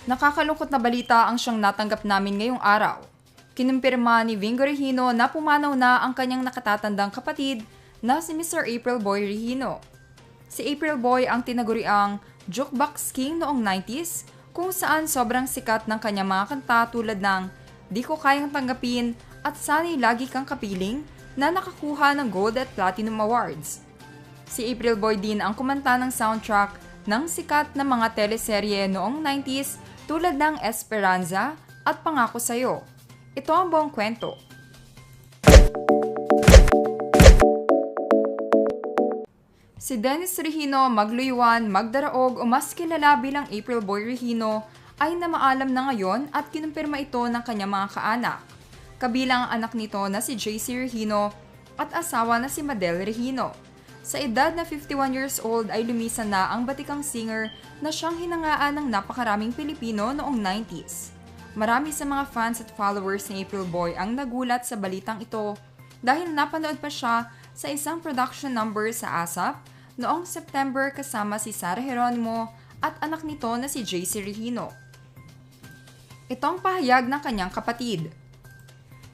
Nakakalungkot na balita ang siyang natanggap namin ngayong araw. Kinumpirma ni Vingo Regino na pumanaw na ang kanyang nakatatandang kapatid na si Mr. April Boy Regino. Si April Boy ang tinaguriang jukebox king noong 90s kung saan sobrang sikat ng kanyang mga kanta tulad ng Di Ko Kayang Tanggapin at Sana'y Lagi Kang Kapiling na nakakuha ng Gold at Platinum Awards. Si April Boy din ang kumanta ng soundtrack ng sikat na mga teleserye noong 90s tulad ng Esperanza at Pangako Sa'yo. Ito ang buong kwento. Si Dennis Regino Magluyuan Magdaraog o mas kilala bilang April Boy Regino ay namaalam na ngayon at kinumpirma ito ng kanyang mga kaanak. Kabilang ang anak nito na si JC Regino at asawa na si Madel Regino. Sa edad na 51 years old ay lumisan na ang batikang singer na siyang hinangaan ng napakaraming Pilipino noong 90s. Marami sa mga fans at followers ni April Boy ang nagulat sa balitang ito dahil napanood pa siya sa isang production number sa ASAP noong September kasama si Sara Geronimo at anak nito na si JC Regino. Ito ang pahayag ng kanyang kapatid.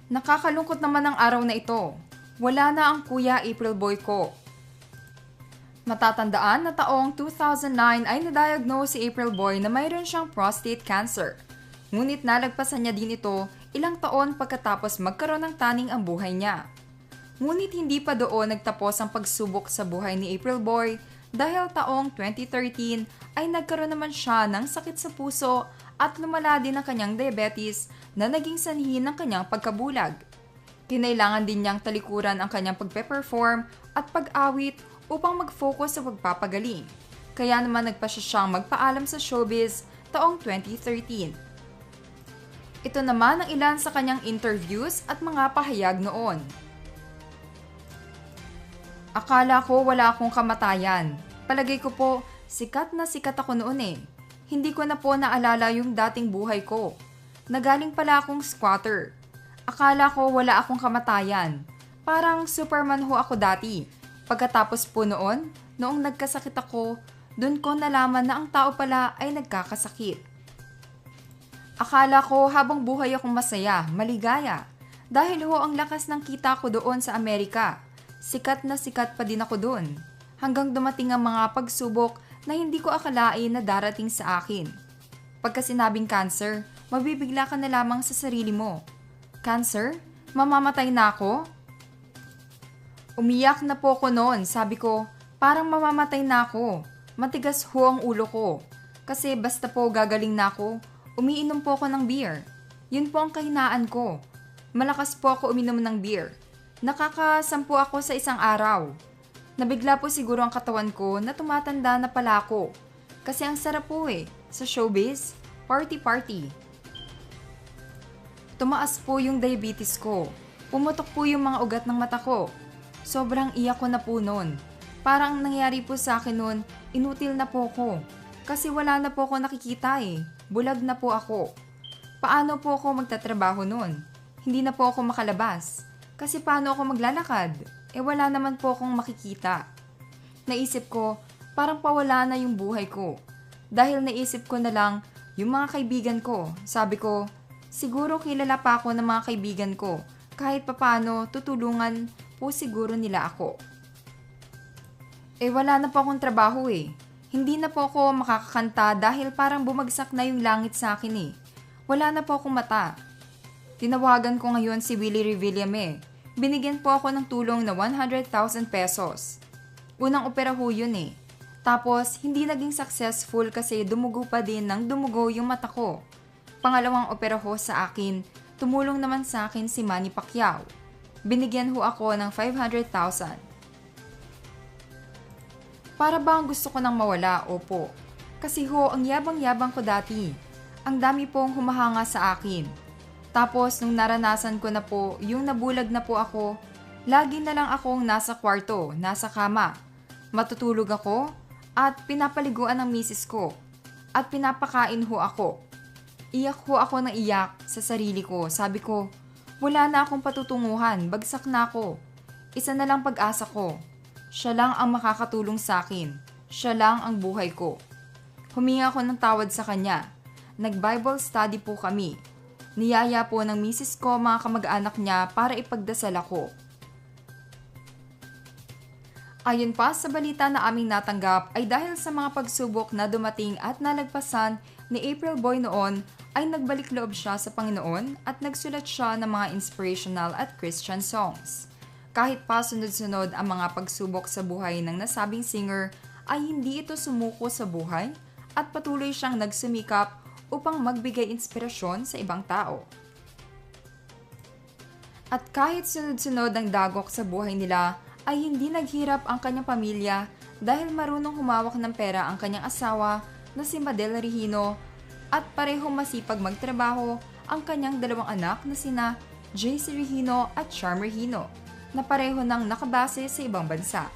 Nakakalungkot naman ang araw na ito. Wala na ang Kuya April Boy ko. Matatandaan na taong 2009 ay na-diagnose si April Boy na mayroon siyang prostate cancer. Ngunit nalagpasan niya din ito ilang taon pagkatapos magkaroon ng taning ang buhay niya. Ngunit hindi pa doon nagtapos ang pagsubok sa buhay ni April Boy dahil taong 2013 ay nagkaroon naman siya ng sakit sa puso at lumala din ang kanyang diabetes na naging sanhi ng kanyang pagkabulag. Kinailangan din niyang talikuran ang kanyang pagpe-perform at pag-awit upang mag-focus sa pagpapagaling. Kaya naman nagpasya siyang magpaalam sa showbiz taong 2013. Ito naman ang ilan sa kanyang interviews at mga pahayag noon. Akala ko wala akong kamatayan. Palagay ko po, sikat na sikat ako noon eh. Hindi ko na po naalala yung dating buhay ko. Nagaling pala akong squatter. Akala ko wala akong kamatayan. Parang Superman ho ako dati. Pagkatapos po noong nagkasakit ako, doon ko nalaman na ang tao pala ay nagkakasakit. Akala ko habang buhay akong masaya, maligaya. Dahil ho ang lakas ng kita ko doon sa Amerika. Sikat na sikat pa din ako doon. Hanggang dumating ang mga pagsubok na hindi ko akalain na darating sa akin. Pagka sinabing cancer, mabibigla ka na lamang sa sarili mo. Cancer? Mamamatay na ako? Umiyak na po ko noon, sabi ko, parang mamamatay na ako. Matigas ho ang ulo ko. Kasi basta po gagaling na ako, umiinom po ako ng beer. Yun po ang kahinaan ko. Malakas po ako uminom ng beer. Nakakasampu ako sa isang araw. Nabigla po siguro ang katawan ko na tumatanda na pala ako. Kasi ang sarap po sa showbiz, party-party. Tumaas po yung diabetes ko. Pumutok po yung mga ugat ng mata ko. Sobrang iyak ko na po noon. Parang nangyari po sa akin noon, inutil na po ko. Kasi wala na po ako nakikita Bulag na po ako. Paano po ako magtatrabaho noon? Hindi na po ako makalabas. Kasi paano ako maglalakad? Wala naman po akong makikita. Naisip ko, parang pawala na yung buhay ko. Dahil naisip ko na lang, yung mga kaibigan ko. Sabi ko, siguro kilala pa ako ng mga kaibigan ko. Kahit papano, tutulungan po siguro nila ako. Wala na po akong trabaho Hindi na po ako makakakanta dahil parang bumagsak na yung langit sa akin Wala na po akong mata. Tinawagan ko ngayon si Willie Revillame. Binigyan po ako ng tulong na 100,000 pesos. Unang opera ho yun Tapos, hindi naging successful kasi dumugo pa din ng dumugo yung mata ko. Pangalawang opera ho sa akin, tumulong naman sa akin si Manny Pacquiao. Binigyan ho ako ng 500,000. Para bang gusto ko nang mawala? Opo. Kasi ho, ang yabang-yabang ko dati. Ang dami pong humahanga sa akin. Tapos, nung naranasan ko na po, yung nabulag na po ako, lagi na lang akong nasa kwarto, nasa kama. Matutulog ako at pinapaliguan ng misis ko. At pinapakain ho ako. Iyak ho ako ng iyak sa sarili ko. Sabi ko, wala na akong patutunguhan, bagsak na ako. Isa na lang pag-asa ko. Siya lang ang makakatulong sa akin. Siya lang ang buhay ko. Huminga ako ng tawad sa kanya. Nag-Bible study po kami. Niyaya po ng misis ko mga kamag-anak niya para ipagdasal ako. Ayon pa sa balita na aming natanggap ay dahil sa mga pagsubok na dumating at nalagpasan ni April Boy noon ay nagbalik loob siya sa Panginoon at nagsulat siya ng mga inspirational at Christian songs. Kahit pa sunod-sunod ang mga pagsubok sa buhay ng nasabing singer ay hindi ito sumuko sa buhay at patuloy siyang nagsumikap upang magbigay inspirasyon sa ibang tao. At kahit sunod-sunod ang dagok sa buhay nila, ay hindi naghirap ang kanyang pamilya dahil marunong humawak ng pera ang kanyang asawa na si Madel Regino at parehong masipag magtrabaho ang kanyang dalawang anak na sina JC Regino at Charm Regino na pareho nang nakabase sa ibang bansa.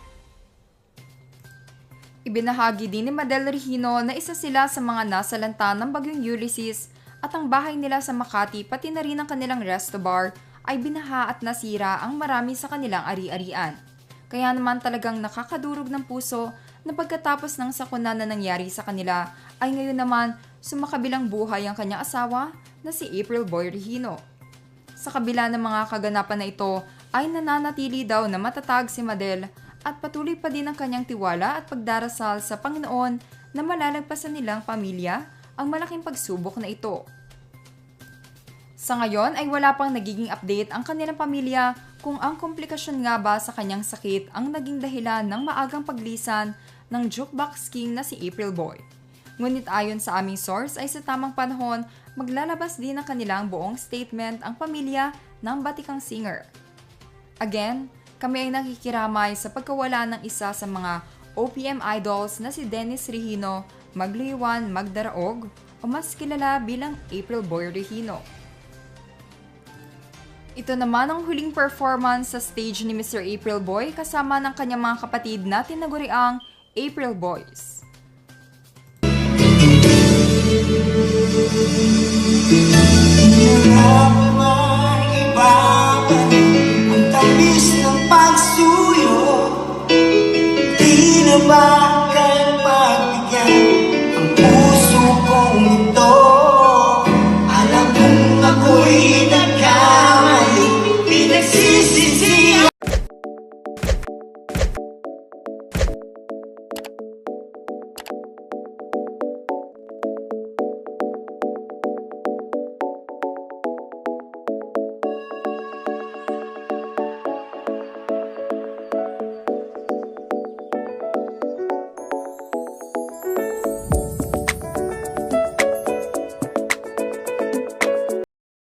Ibinahagi din ni Madel Regino na isa sila sa mga nasalanta ng bagyong Ulysses at ang bahay nila sa Makati pati na rin ang kanilang resto bar ay binaha at nasira ang marami sa kanilang ari-arian. Kaya naman talagang nakakadurog ng puso na pagkatapos ng sakuna na nangyari sa kanila ay ngayon naman sumakabilang buhay ang kanyang asawa na si April Boy Regino. Sa kabila ng mga kaganapan na ito ay nananatili daw na matatag si Madel at patuloy pa din ang kanyang tiwala at pagdarasal sa Panginoon na malalagpasan nilang pamilya ang malaking pagsubok na ito. Sa ngayon ay wala pang nagiging update ang kanilang pamilya kung ang komplikasyon nga ba sa kanyang sakit ang naging dahilan ng maagang paglisan ng jukebox king na si April Boy. Ngunit ayon sa aming source ay sa tamang panahon maglalabas din ng kanilang buong statement ang pamilya ng batikang singer. Again, kami ay nakikiramay sa pagkawala ng isa sa mga OPM idols na si Dennis Regino Magluyuan Magdaraog o mas kilala bilang April Boy Regino. Ito naman ang huling performance sa stage ni Mr. April Boy kasama ng kanyang mga kapatid na tinaguriang April Boys.